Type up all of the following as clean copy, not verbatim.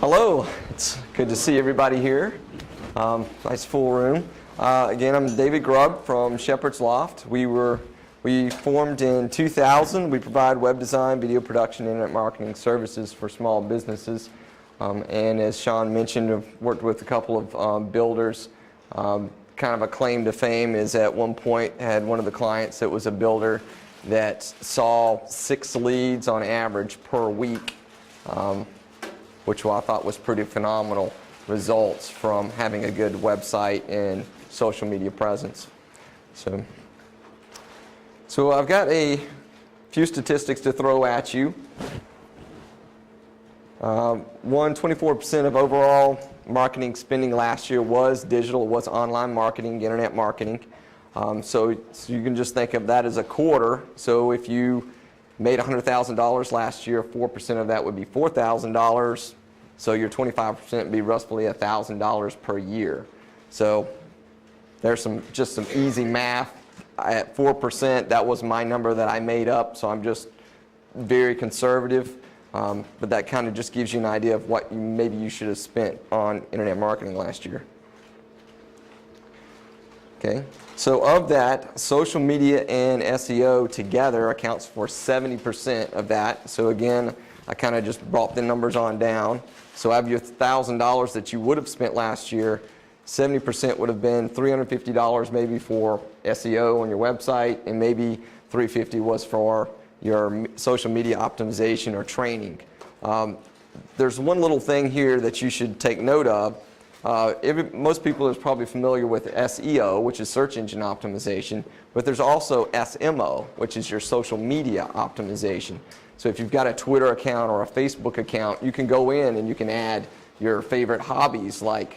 Hello, it's good to see everybody here. Nice full room. Again, I'm David Grubb from Shepherd's Loft. We formed in 2000. We provide web design, video production, internet marketing services for small businesses. And as Sean mentioned, I've worked with a couple of builders. Kind of a claim to fame is at one point had one of the clients that was a builder that saw 6 leads on average per week, which I thought was pretty phenomenal results from having a good website and social media presence. So I've got a few statistics to throw at you. 24% of overall marketing spending last year was digital, was online marketing, internet marketing. So you can just think of that as a quarter. So if you made $100,000 last year, 4% of that would be $4,000. So your 25% would be roughly $1,000 per year. So there's just some easy math. At 4%, that was my number that I made up, so I'm just very conservative. But that kind of just gives you an idea of what maybe you should have spent on internet marketing last year. Okay, so of that, social media and SEO together accounts for 70% of that. So again, I kind of just brought the numbers on down. So out of your $1,000 that you would have spent last year, 70% would have been $350 maybe for SEO on your website, and maybe $350 was for your social media optimization or training. There's one little thing here that you should take note of. Most people are probably familiar with SEO, which is search engine optimization, but there's also SMO, which is your social media optimization. So if you've got a Twitter account or a Facebook account, you can go in and you can add your favorite hobbies like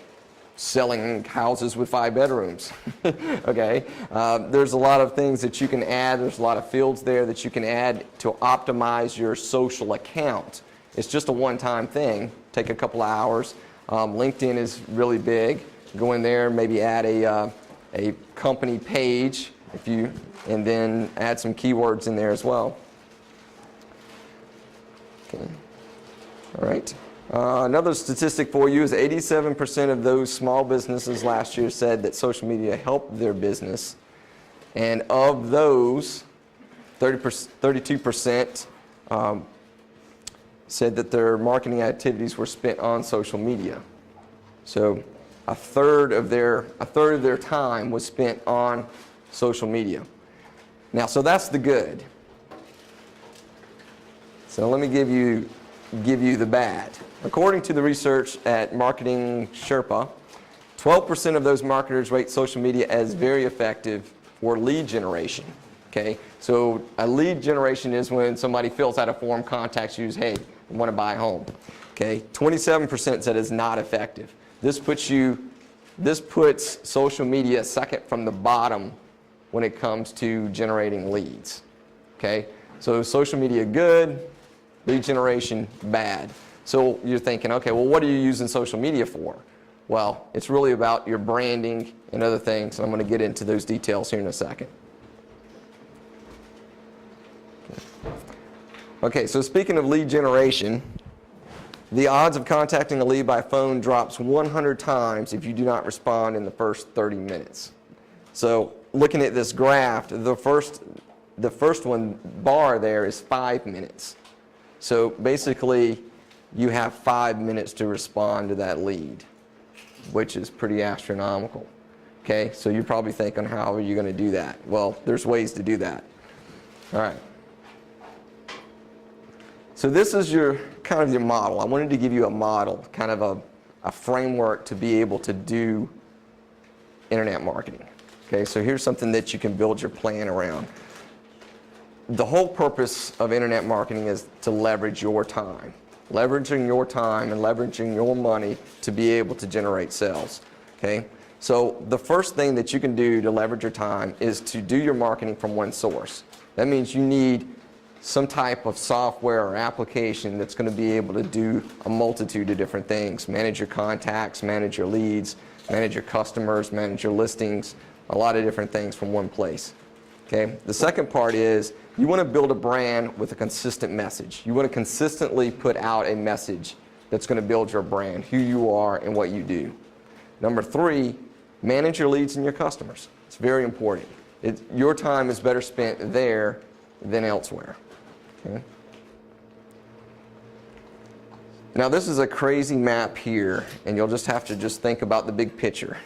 selling houses with 5 bedrooms. Okay, there's a lot of things that you can add. There's a lot of fields there that you can add to optimize your social account. It's just a one-time thing. Take a couple of hours. LinkedIn is really big. Go in there, maybe add a company page and then add some keywords in there as well. Okay. All right. Another statistic for you is 87% of those small businesses last year said that social media helped their business. And of those, 32% said that their marketing activities were spent on social media. So a third of their time was spent on social media. Now, so that's the good. So let me give you the bad. According to the research at Marketing Sherpa, 12% of those marketers rate social media as very effective for lead generation. Okay, so a lead generation is when somebody fills out a form, contacts you, hey, I want to buy a home. Okay, 27% said it's not effective. This puts social media second from the bottom when it comes to generating leads. Okay, so social media good, lead generation bad. So you're thinking, okay, well, what are you using social media for? Well, it's really about your branding and other things, and I'm going to get into those details here in a second. Okay, so speaking of lead generation, the odds of contacting a lead by phone drops 100 times if you do not respond in the first 30 minutes. So looking at this graph, the first one bar there is 5 minutes. So basically, you have 5 minutes to respond to that lead, which is pretty astronomical. Okay, so you're probably thinking, how are you going to do that? Well, there's ways to do that. All right. So this is your model. I wanted to give you a model, kind of a framework to be able to do internet marketing. Okay, so here's something that you can build your plan around. The whole purpose of internet marketing is to leverage your time. Leveraging your time and leveraging your money to be able to generate sales. Okay? So the first thing that you can do to leverage your time is to do your marketing from one source. That means you need some type of software or application that's going to be able to do a multitude of different things. Manage your contacts, manage your leads, manage your customers, manage your listings, a lot of different things from one place. Okay? The second part is you want to build a brand with a consistent message. You want to consistently put out a message that's going to build your brand, who you are and what you do. Number 3, manage your leads and your customers. It's very important. Your time is better spent there than elsewhere. Okay? Now this is a crazy map here, and you'll just have to think about the big picture.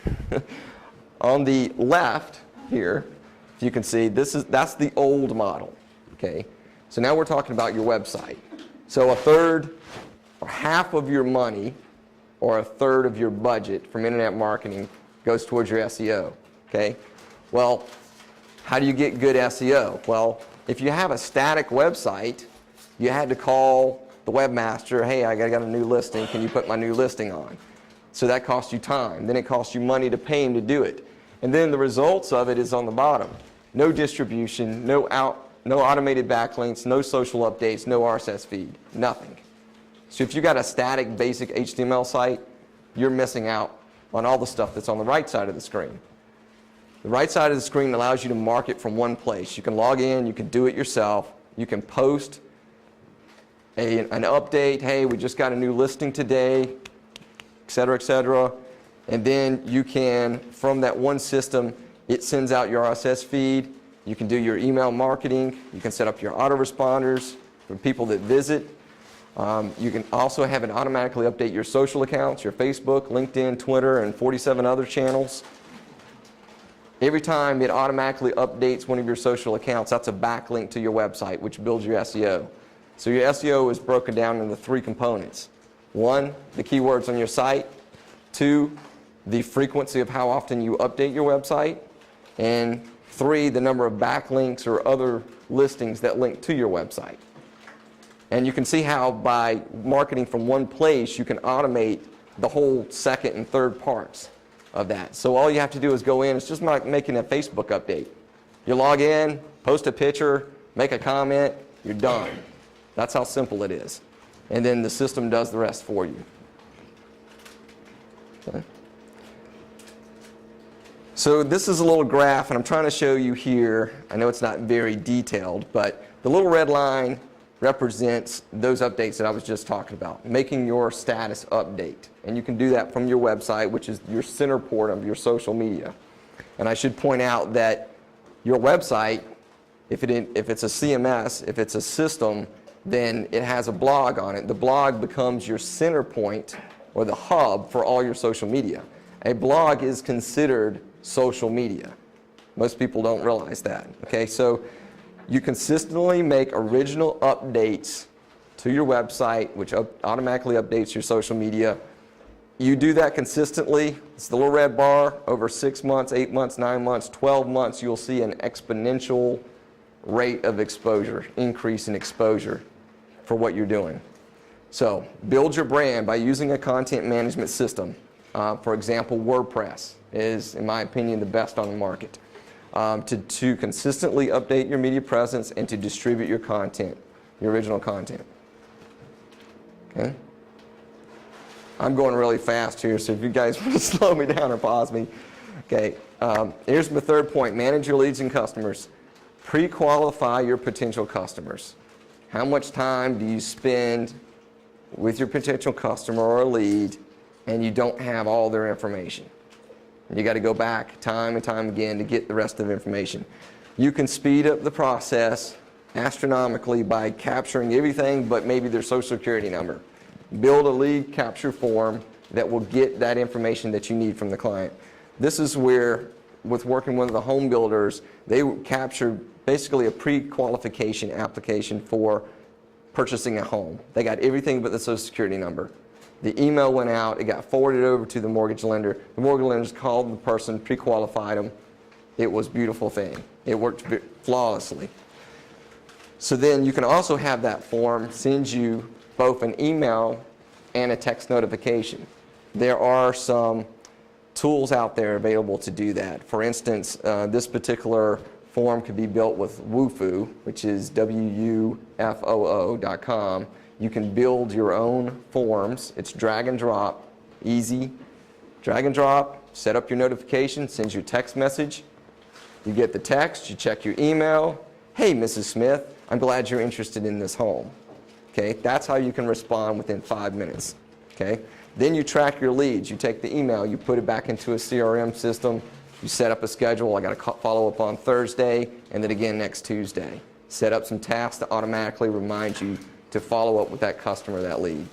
On the left here, if you can see, that's the old model. Okay? So now we're talking about your website. So a third or half of your money or a third of your budget from internet marketing goes towards your SEO. Okay? Well, how do you get good SEO? Well, if you have a static website, you had to call the webmaster, hey, I got a new listing, can you put my new listing on? So that costs you time. Then it costs you money to pay him to do it. And then the results of it is on the bottom. No distribution, no automated backlinks, no social updates, no RSS feed, nothing. So if you got a static basic HTML site, you're missing out on all the stuff that's on the right side of the screen. The right side of the screen allows you to market from one place. You can log in, you can do it yourself, you can post an update, hey, we just got a new listing today, et cetera, and then you can, from that one system, it sends out your RSS feed, you can do your email marketing, you can set up your autoresponders for people that visit. You can also have it automatically update your social accounts, your Facebook, LinkedIn, Twitter, and 47 other channels. Every time it automatically updates one of your social accounts, that's a backlink to your website, which builds your SEO. So your SEO is broken down into 3 components. 1, the keywords on your site. 2, the frequency of how often you update your website. And 3, the number of backlinks or other listings that link to your website. And you can see how by marketing from one place, you can automate the whole second and third parts of that. So all you have to do is go in, it's just like making a Facebook update. You log in, post a picture, make a comment, you're done. That's how simple it is. And then the system does the rest for you. Okay. So this is a little graph, and I'm trying to show you here. I know it's not very detailed, but the little red line represents those updates that I was just talking about, making your status update. And you can do that from your website, which is your center port of your social media. And I should point out that your website, if it's a CMS, if it's a system, then it has a blog on it. The blog becomes your center point or the hub for all your social media. A blog is considered social media. Most people don't realize that. Okay, so you consistently make original updates to your website, which automatically updates your social media. You do that consistently. It's the little red bar. Over 6 months, 8 months, 9 months, 12 months, you'll see an exponential rate of exposure, increase in exposure for what you're doing. So build your brand by using a content management system. For example, WordPress is, in my opinion, the best on the market. To consistently update your media presence and to distribute your content, your original content. Okay? I'm going really fast here, so if you guys want to slow me down or pause me. Okay, here's my third point. Manage your leads and customers. Pre-qualify your potential customers. How much time do you spend with your potential customer or lead and you don't have all their information? You got to go back time and time again to get the rest of the information. You can speed up the process astronomically by capturing everything but maybe their social security number. Build a lead capture form that will get that information that you need from the client. This is where, with working with the home builders, they captured basically a pre-qualification application for purchasing a home. They got everything but the social security number. The email went out, it got forwarded over to the mortgage lender. The mortgage lenders called the person, pre-qualified them. It was a beautiful thing. It worked flawlessly. So then you can also have that form send you both an email and a text notification. There are some tools out there available to do that. For instance, this particular form could be built with Wufoo, which is WUFOO.com. You can build your own forms. It's drag and drop, easy. Drag and drop, set up your notification, sends you a text message. You get the text, you check your email. Hey, Mrs. Smith, I'm glad you're interested in this home. Okay, that's how you can respond within 5 minutes. Okay? Then you track your leads. You take the email, you put it back into a CRM system, you set up a schedule. I got to follow up on Thursday and then again next Tuesday. Set up some tasks to automatically remind you to follow up with that customer, that lead.